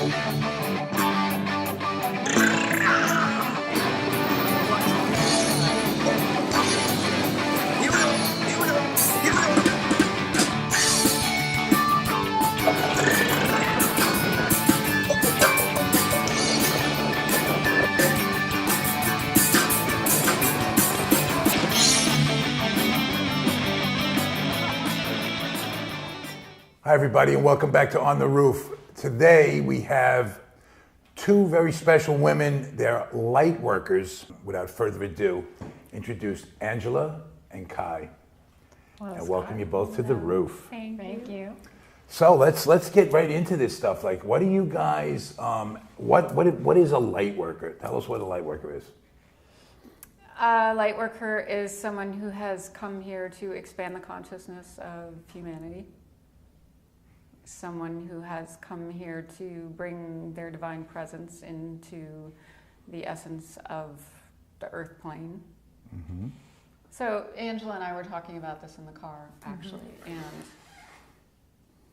Hi, everybody, and welcome back to On the Roof. Today, we have two very special women. They're light workers. Without further ado, introduce Angela and Kai. And welcome you both to the roof. Thank you. So let's get right into this stuff. Like, what do you guys? What is a light worker? Tell us what a light worker is. A light worker is someone who has come here to expand the consciousness of humanity. Someone who has come here to bring their divine presence into the essence of the earth plane. Mm-hmm. So Angela and I were talking about this in the car, actually, and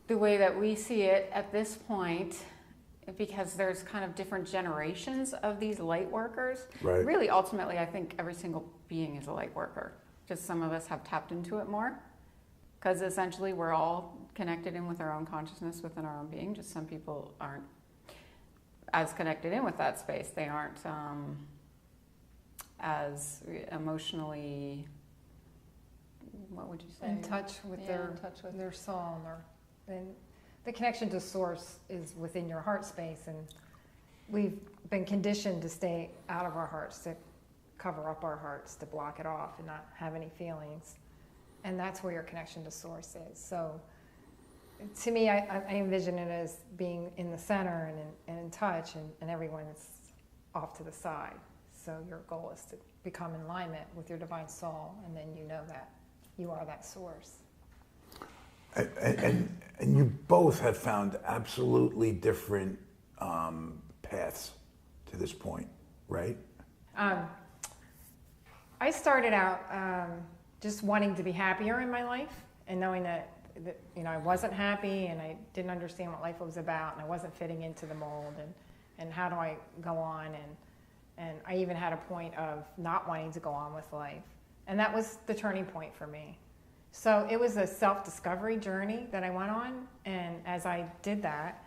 the way that we see it at this point, because there's kind of different generations of these light workers. Right. Really, ultimately, I think every single being is a light worker. Just some of us have tapped into it more, because essentially we're all connected in with our own consciousness within our own being. Just some people aren't as connected in with that space. They aren't as emotionally, what would you say? In touch with their soul, and the connection to source is within your heart space, and we've been conditioned to stay out of our hearts, to cover up our hearts, to block it off and not have any feelings, and that's where your connection to source is. So to me, I envision it as being in the center and in touch, and everyone is off to the side. So your goal is to become in alignment with your divine soul, and then you know that you are that source. And you both have found absolutely different paths to this point, right? I started out just wanting to be happier in my life, and knowing that I wasn't happy, and I didn't understand what life was about, and I wasn't fitting into the mold, and how do I go on, and I even had a point of not wanting to go on with life, and that was the turning point for me. So it was a self-discovery journey that I went on, and as I did that,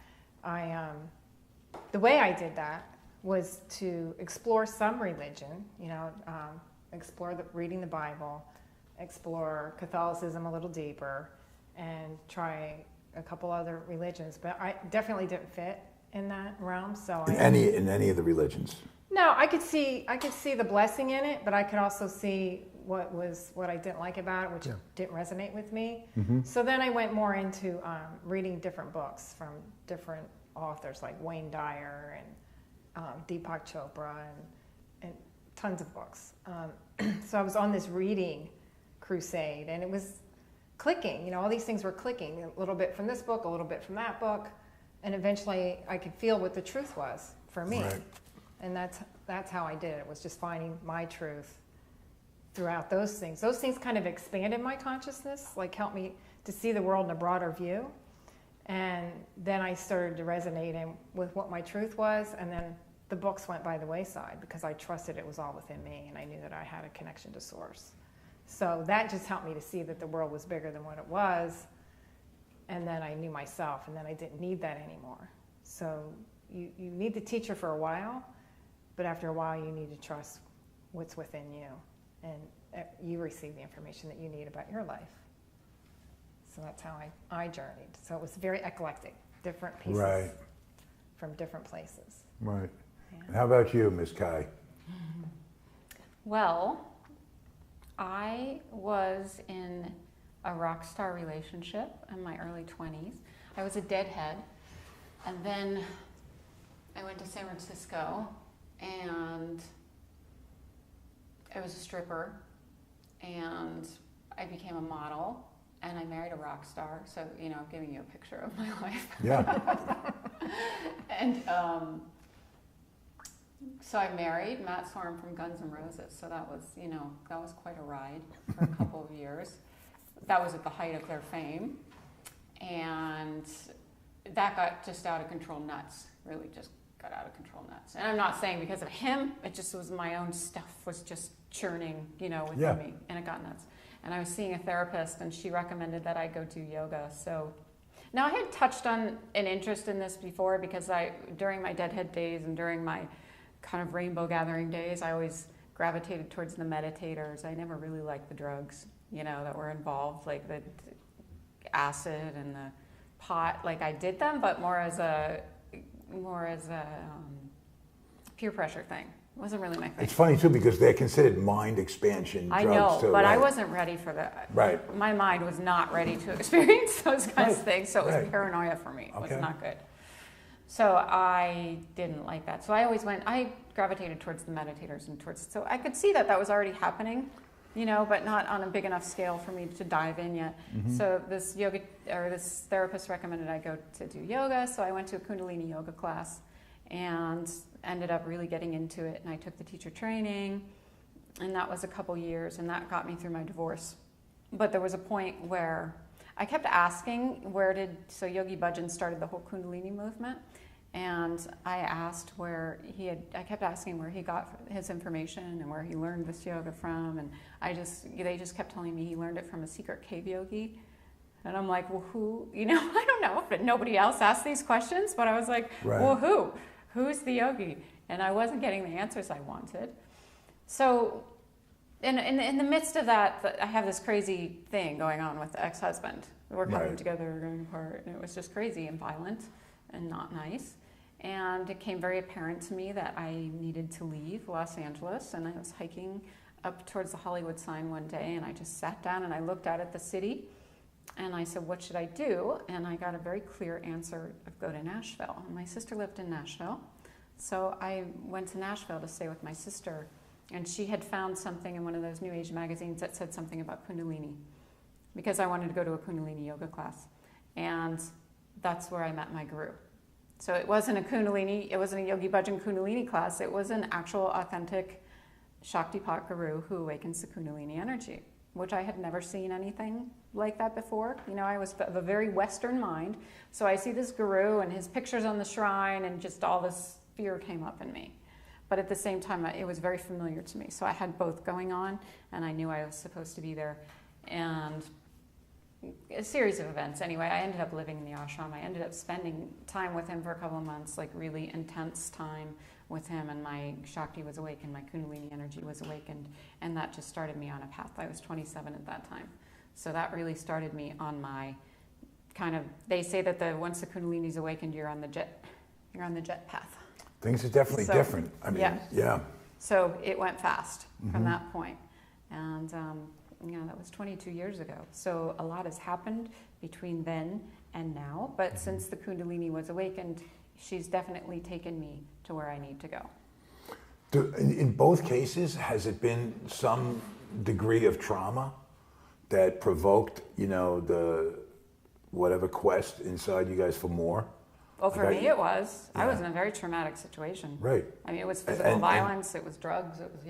the way I did that was to explore some religion, explore reading the Bible, explore Catholicism a little deeper, and try a couple other religions. But I definitely didn't fit in that realm. So in any of the religions. No, I could see the blessing in it, but I could also see what I didn't like about it, which didn't resonate with me. Mm-hmm. So then I went more into reading different books from different authors like Wayne Dyer and Deepak Chopra and tons of books. So I was on this reading crusade, and it was clicking. All these things were clicking, a little bit from this book, a little bit from that book, and eventually I could feel what the truth was for me. Right. And that's how I did it. It was just finding my truth throughout those things. Those things kind of expanded my consciousness, like helped me to see the world in a broader view. And then I started to resonate with what my truth was, and then the books went by the wayside because I trusted it was all within me, and I knew that I had a connection to source. So that just helped me to see that the world was bigger than what it was, and then I knew myself, and then I didn't need that anymore. So you need the teacher for a while, but after a while you need to trust what's within you, and you receive the information that you need about your life. So that's how I journeyed. So it was very eclectic, different pieces from different places. Right. Yeah. And how about you, Ms. Kai? Well, I was in a rock star relationship in my early 20s. I was a deadhead, and then I went to San Francisco, and I was a stripper, and I became a model, and I married a rock star. So, I'm giving you a picture of my life. Yeah. And so I married Matt Sorum from Guns N' Roses. So that was quite a ride for a couple of years. That was at the height of their fame. And that got just out of control nuts, really just got out of control nuts. And I'm not saying because of him, it just was my own stuff was just churning, within me, and it got nuts. And I was seeing a therapist, and she recommended that I go do yoga. So now I had touched on an interest in this before because during my deadhead days and during my kind of rainbow gathering days, I always gravitated towards the meditators. I never really liked the drugs, that were involved, like the acid and the pot. Like I did them, but more as a peer pressure thing. It wasn't really my thing. It's funny too because they're considered mind expansion drugs. I know, too, but right? I wasn't ready for that. Right. My mind was not ready to experience those kinds of things, so it was Right. paranoia for me. It was Okay. not good. So I didn't like that. So I gravitated towards the meditators and so I could see that was already happening, but not on a big enough scale for me to dive in yet. Mm-hmm. So this this therapist recommended I go to do yoga. So I went to a Kundalini yoga class and ended up really getting into it. And I took the teacher training, and that was a couple years, and that got me through my divorce. But there was a point where I kept asking, so Yogi Bhajan started the whole Kundalini movement, and I asked I kept asking where he got his information and where he learned this yoga from, and they just kept telling me he learned it from a secret cave yogi. And I'm like, well, who, I don't know, but nobody else asked these questions, but I was like, Right. well, who's the yogi? And I wasn't getting the answers I wanted. So in the midst of that, I have this crazy thing going on with the ex-husband. We're coming Right. together, we're going apart, and it was just crazy and violent and not nice. And it became very apparent to me that I needed to leave Los Angeles, and I was hiking up towards the Hollywood sign one day, and I just sat down and I looked out at the city, and I said, what should I do? And I got a very clear answer of go to Nashville. And my sister lived in Nashville, so I went to Nashville to stay with my sister, and she had found something in one of those New Age magazines that said something about Kundalini, because I wanted to go to a Kundalini yoga class. And that's where I met my guru. So it wasn't a Yogi Bhajan Kundalini class, it was an actual authentic Shaktipat guru who awakens the Kundalini energy, which I had never seen anything like that before. I was of a very Western mind, so I see this guru and his pictures on the shrine, and just all this fear came up in me. But at the same time, it was very familiar to me. So I had both going on, and I knew I was supposed to be there. And a series of events. Anyway, I ended up living in the ashram. I ended up spending time with him for a couple of months, like really intense time with him, and my Shakti was awakened, my Kundalini energy was awakened, and that just started me on a path. I was 27 at that time. So that really started me on my they say that once the Kundalini is awakened, you're on the jet path. Things are definitely different. I mean, yeah. So it went fast from that point. And, that was 22 years ago. So a lot has happened between then and now. But since the Kundalini was awakened, she's definitely taken me to where I need to go. In both cases, has it been some degree of trauma that provoked, the whatever quest inside you guys for more? Well, for me it was. Yeah. I was in a very traumatic situation. Right. I mean, it was physical violence, it was drugs, it was,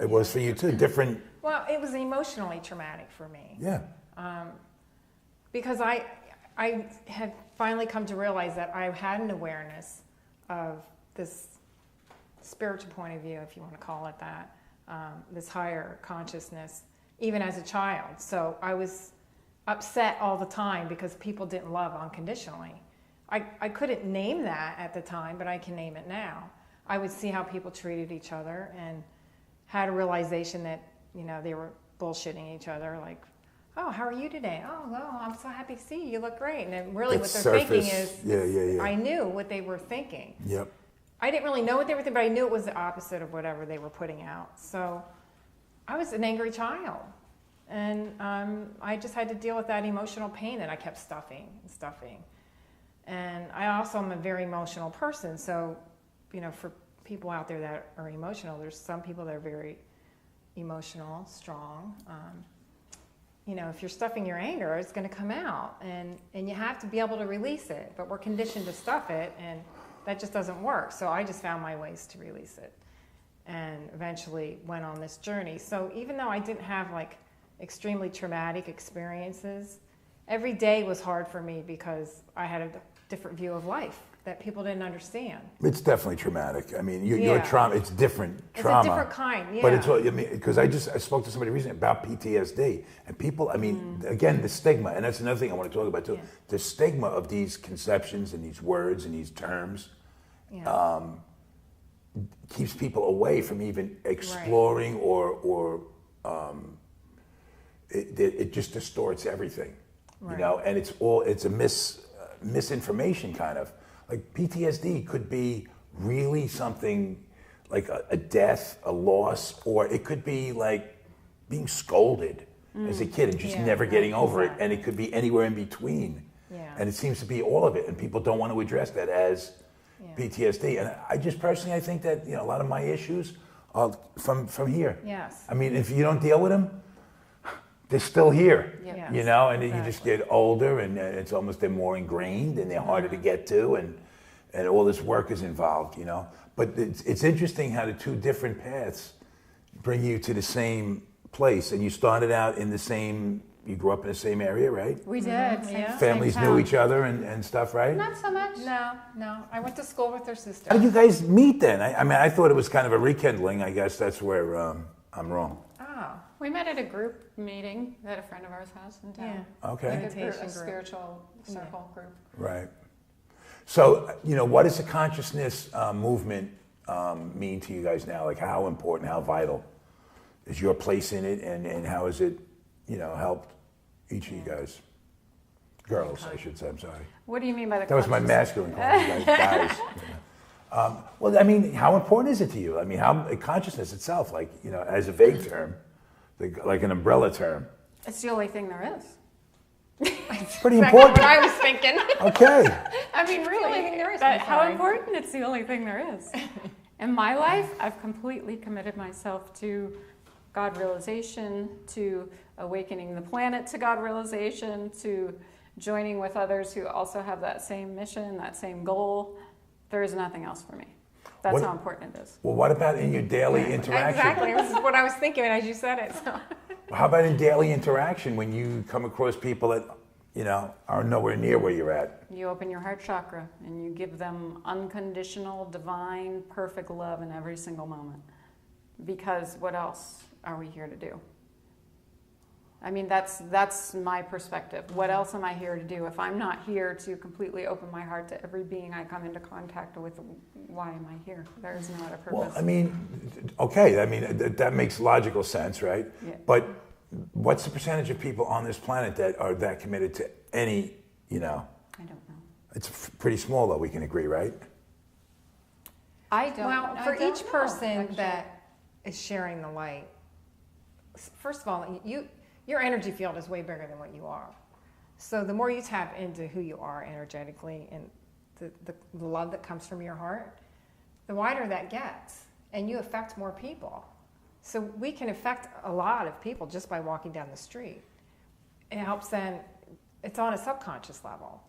It was for you too, different. Well, it was emotionally traumatic for me. Yeah. Because I had finally come to realize that I had an awareness of this spiritual point of view, if you want to call it that, this higher consciousness, even as a child. So I was upset all the time because people didn't love unconditionally. I couldn't name that at the time, but I can name it now. I would see how people treated each other and had a realization that, they were bullshitting each other, like, oh, how are you today? Oh, well, I'm so happy to see you. You look great. And then really what they're thinking is, I knew what they were thinking. Yep. I didn't really know what they were thinking, but I knew it was the opposite of whatever they were putting out. So I was an angry child. And I just had to deal with that emotional pain that I kept stuffing. And I also am a very emotional person. So, for people out there that are emotional, there's some people that are very emotional, strong. If you're stuffing your anger, it's going to come out. And you have to be able to release it. But we're conditioned to stuff it, and that just doesn't work. So I just found my ways to release it. And eventually went on this journey. So even though I didn't have extremely traumatic experiences, every day was hard for me because I had different view of life that people didn't understand. It's definitely traumatic. I mean, your trauma, it's different trauma. It's a different kind, yeah. But it's, I mean, because I spoke to somebody recently about PTSD, and people, I mean, again, the stigma, and that's another thing I want to talk about too. Yeah. The stigma of these conceptions and these words and these terms keeps people away from even exploring or it just distorts everything, you know, and it's a misinformation kind of. Like PTSD could be really something like a death, a loss, or it could be like being scolded as a kid and just never getting over it, and it could be anywhere in between. Yeah. And it seems to be all of it, and people don't want to address that as PTSD. And I just personally, I think that, you know, a lot of my issues are from here. Yes. I mean, if you don't deal with them, they're still here, Yes. you know, and you just get older, and it's almost they're more ingrained, and they're harder to get to, and all this work is involved, you know. But it's interesting how the two different paths bring you to the same place, and you started out in the same. You grew up in the same area, right? We did. Yeah. Families Same knew town. each other and stuff, right? Not so much. No. I went to school with her sister. How did you guys meet then? I mean, I thought it was kind of a rekindling. I guess that's where I'm wrong. Oh. We met at a group meeting that a friend of ours has in town. Yeah. Okay. Like Meditation a group. spiritual circle group. Right. So, you know, what does the consciousness movement mean to you guys now? Like, how important, how vital is your place in it, and how has it, you know, helped each of you guys? Girls, I should say. I'm sorry. What do you mean by the That was my consciousness? masculine call. You guys. You know. Well, I mean, how important is it to you? I mean, how consciousness itself, like, you know, as a vague term, like an umbrella term. It's the only thing there is. It's pretty Exactly important. what I was thinking. Okay. I mean, really, only thing there is, that- I'm how sorry. important? It's the only thing there is. In my life, I've completely committed myself to God realization, to awakening the planet to God realization, to joining with others who also have that same mission, that same goal. There is nothing else for me. That's What- how important it is. Well, what about in your daily interaction? Exactly. This is what I was thinking as you said it. So. How about in daily interaction when you come across people that, you know, are nowhere near where you're at? You open your heart chakra and you give them unconditional, divine, perfect love in every single moment. Because what else are we here to do? I mean, that's my perspective. What else am I here to do? If I'm not here to completely open my heart to every being I come into contact with, why am I here? There is no other purpose. Well, I mean, okay, I mean, that makes logical sense, right? Yeah. But what's the percentage of people on this planet that are that committed to any, you know? I don't know. It's pretty small, though, we can agree, right? I don't. Well, I for don't each know, person actually. that is sharing the light, first of all, your energy field is way bigger than what you are. So the more you tap into who you are energetically and the love that comes from your heart, the wider that gets, and you affect more people. So we can affect a lot of people just by walking down the street. It helps them, it's on a subconscious level.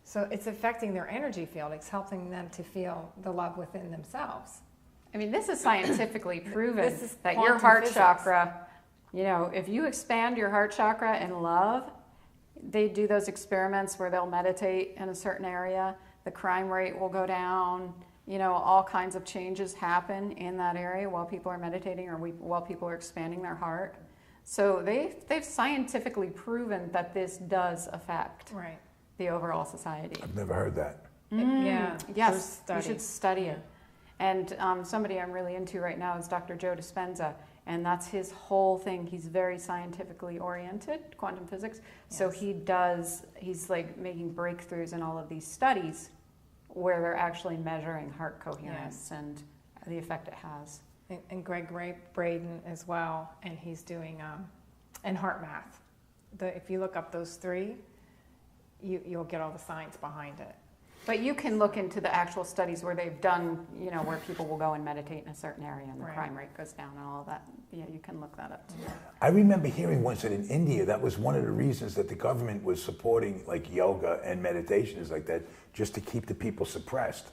So it's affecting their energy field. It's helping them to feel the love within themselves. I mean, this is scientifically proven This is that your quantum heart physics. chakra, you know, if you expand your heart chakra in love, they do those experiments where they'll meditate in a certain area, the crime rate will go down, you know, all kinds of changes happen in that area while people are meditating or while people are expanding their heart. So they've scientifically proven that this does affect Right. the overall society. I've never heard that. Yeah. Yes, you there's should studies. study it. And somebody I'm really into right now is Dr. Joe Dispenza, and that's his whole thing. He's very scientifically oriented, quantum physics. So he's like making breakthroughs in all of these studies where they're actually measuring heart coherence and the effect it has. And Greg Braden as well, and he's doing and heart math. If you look up those three, you'll get all the science behind it. But you can look into the actual studies where they've done, you know, where people will go and meditate in a certain area and the Right. crime rate goes down and all of that. Yeah, you can look that up too. I remember hearing once that in India, that was one of the reasons that the government was supporting like yoga and meditation is like that, just to keep the people suppressed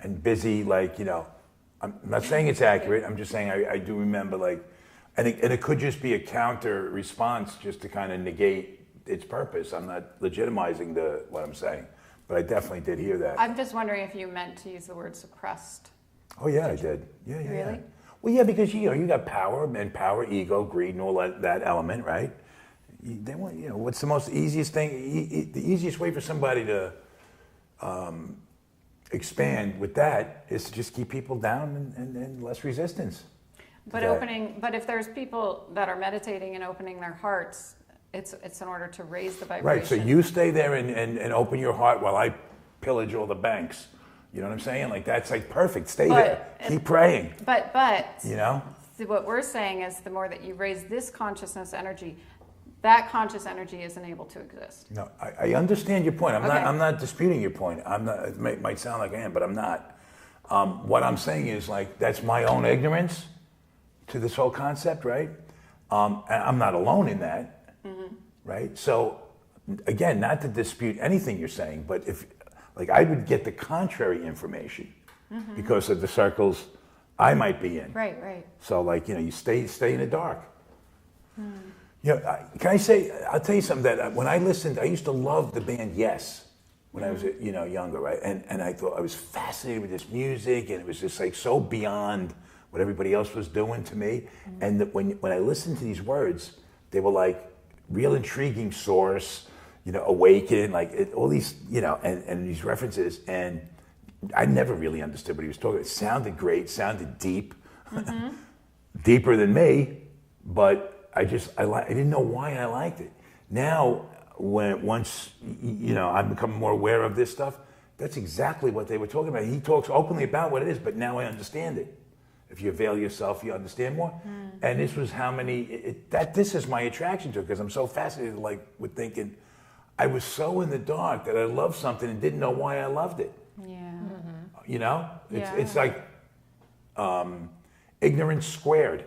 and busy. Like, you know, I'm not saying it's accurate. I'm just saying I do remember like, and it could just be a counter response just to kind of negate its purpose. I'm not legitimizing what I'm saying, but I definitely did hear that. I'm just wondering if you meant to use the word suppressed. Oh yeah, I did. Yeah. Really? Well, yeah, because you got power and power, ego, greed, and all that element, right? They want, what's the most easiest thing? The easiest way for somebody to expand with that is to just keep people down and less resistance. But but if there's people that are meditating and opening their hearts, it's in order to raise the vibration. Right. So you stay there and open your heart while I pillage all the banks. You know what I'm saying? Like that's like perfect. Stay there. Keep praying. But what we're saying is the more that you raise this consciousness energy, that conscious energy isn't able to exist. No, I understand your point. Okay. I'm not disputing your point. I'm not. It might sound like I am, but I'm not. What I'm saying is like that's my own ignorance to this whole concept, right? And I'm not alone in that, right? So again, not to dispute anything you're saying, but if like I would get the contrary information because of the circles I might be in. Right. So like you stay in the dark. Can I say? I'll tell you something that when I listened, I used to love the band Yes when I was younger, right? And I thought I was fascinated with this music, and it was just like so beyond what everybody else was doing to me. And that when I listened to these words, they were like real intriguing source, awaken, like all these, and these references. And I never really understood what he was talking about. It sounded great, sounded deep, deeper than me, but I didn't know why I liked it. Now, once I've become more aware of this stuff, that's exactly what they were talking about. He talks openly about what it is, but now I understand it. If you avail yourself, you understand more. And this was this is my attraction to it, because I'm so fascinated, like with thinking, I was so in the dark that I loved something and didn't know why I loved it. Yeah. It's like ignorance squared.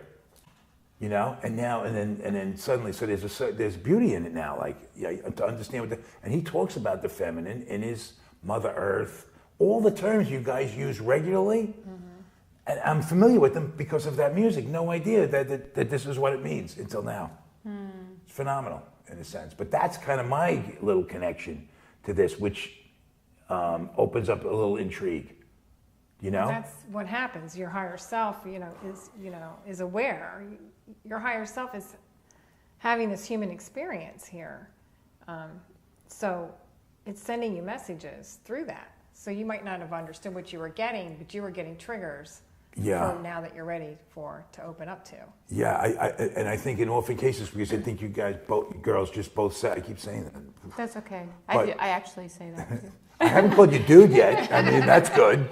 And then suddenly, so there's beauty in it now, like to understand and he talks about the feminine in his Mother Earth, all the terms you guys use regularly, and I'm familiar with them because of that music. No idea that this is what it means until now. It's phenomenal in a sense, but that's kind of my little connection to this, which opens up a little intrigue. That's what happens. Your higher self, is aware. Your higher self is having this human experience here. So it's sending you messages through that. So you might not have understood what you were getting, but you were getting triggers for now that you're ready to open up to. Yeah, I think in orphan cases, because I think you guys, girls just both say, I keep saying that. That's okay. I actually say that too. I haven't called you dude yet. I mean, that's good.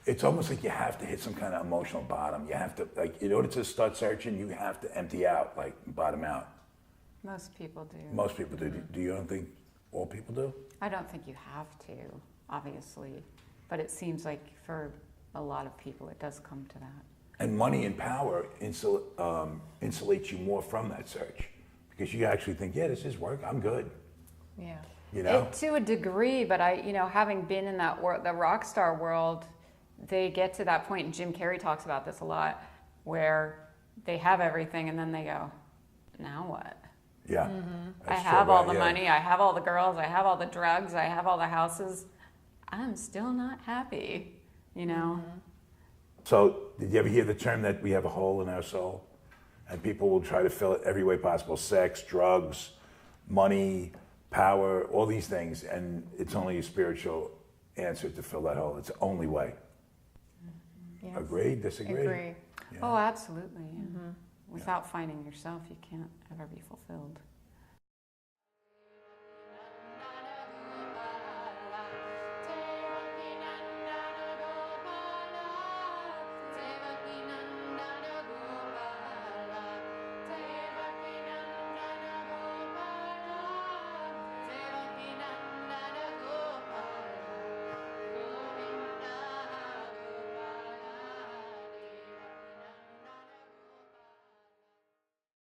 It's almost like you have to hit some kind of emotional bottom. You have to, like, in order to start searching, you have to empty out, like bottom out. Most people do. Most people do. Do you don't think all people do? I don't think you have to, obviously. But it seems like for a lot of people, it does come to that. And money and power insulates you more from that search. Because you actually think, yeah, this is work, I'm good. Yeah. To a degree, but having been in that the rock star world, they get to that point, and Jim Carrey talks about this a lot, where they have everything and then they go, now what? Yeah. I have all the money, I have all the girls, I have all the drugs, I have all the houses. I'm still not happy, So, did you ever hear the term that we have a hole in our soul? And people will try to fill it every way possible. Sex, drugs, money, power, all these things. And it's only a spiritual answer to fill that hole. It's the only way. Yes. Agree? Disagree? Agree. Yeah. Oh, absolutely. Yeah. Without finding yourself, you can't ever be fulfilled.